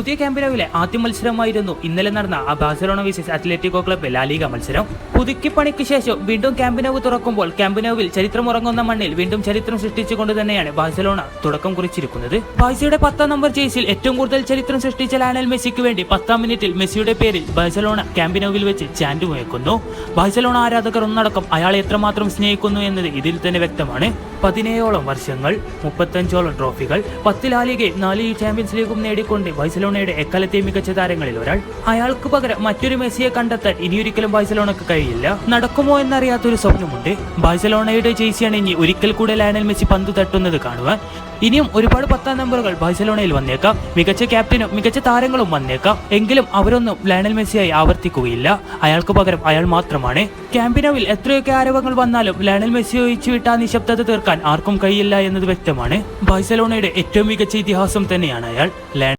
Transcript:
പുതിയ ക്യാമ്പിനോവിലെ ആദ്യ മത്സരമായിരുന്നു ഇന്നലെ നടന്ന Barcelona versus Atletico club La Liga മത്സരം. പുതുക്കിപ്പണിക്ക് ശേഷം വീണ്ടും ക്യാമ്പിനോവ് തുറക്കുമ്പോൾ ക്യാമ്പിനോവിൽ ചരിത്രമുറങ്ങുന്ന മണ്ണിൽ വീണ്ടും ചരിത്രം സൃഷ്ടിച്ചുകൊണ്ട് തന്നെയാണ് ബാഴ്സലോണ തുടക്കം കുറിച്ചിരിക്കുന്നത്. ബാഴ്സയുടെ 10ാം നമ്പർ ജേഴ്സിയിൽ ഏറ്റവും കൂടുതൽ ചരിത്രം സൃഷ്ടിച്ച ലയണൽ മെസ്സിക്ക് വേണ്ടി 10ാം മിനിറ്റിൽ മെസ്സിയുടെ പേരിൽ ബാഴ്സലോണ ക്യാമ്പിനോവിൽ വെച്ച് ചാൻഡ് മുഴക്കുന്നു. ബാഴ്സലോണ ആരാധകർ ഒന്നടക്കം അയാളെ എത്രമാത്രം സ്നേഹിക്കുന്നു എന്നത് ഇതിൽ തന്നെ വ്യക്തമാണ്. 17ഓളം വർഷങ്ങൾ, 35ഓളം ട്രോഫികൾ, 10 ലാലിഗയും 4 ചാമ്പ്യൻസ് ലീഗും നേടിക്കൊണ്ട് ബാഴ്സലോണയുടെ എക്കാലത്തെയും മികച്ച താരങ്ങളിൽ ഒരാൾ. അയാൾക്ക് പകരം മറ്റൊരു മെസ്സിയെ കണ്ടെത്താൻ ഇനിയൊരിക്കലും ബാഴ്സലോണക്ക് കഴിയില്ല. നടക്കുമോ എന്നറിയാത്തൊരു സ്വപ്നമുണ്ട്. ബാഴ്സലോണയുടെ ജേഴ്സി അണിഞ്ഞ് ഒരിക്കൽ കൂടെ ലയണൽ മെസ്സി പന്ത് തട്ടുന്നത് കാണുവാൻ. ഇനിയും ഒരുപാട് 10ാം നമ്പറുകൾ ബാഴ്സലോണയിൽ വന്നേക്കാം. മികച്ച ക്യാപ്റ്റനും മികച്ച താരങ്ങളും വന്നേക്കാം. എങ്കിലും അവരൊന്നും ലയണൽ മെസ്സിയായി ആവർത്തിക്കുകയില്ല. അയാൾക്ക് പകരം അയാൾ മാത്രമാണ്. ക്യാമ്പിനോവിൽ എത്രയൊക്കെ ആരവങ്ങൾ വന്നാലും ലയണൽ മെസ്സി ഒഴിച്ചുവിട്ട നിശബ്ദത തീർക്കാൻ ആർക്കും കഴിയില്ല എന്നത് വ്യക്തമാണ്. ബാഴ്സലോണയുടെ ഏറ്റവും മികച്ച ഇതിഹാസം തന്നെയാണ് അയാൾ.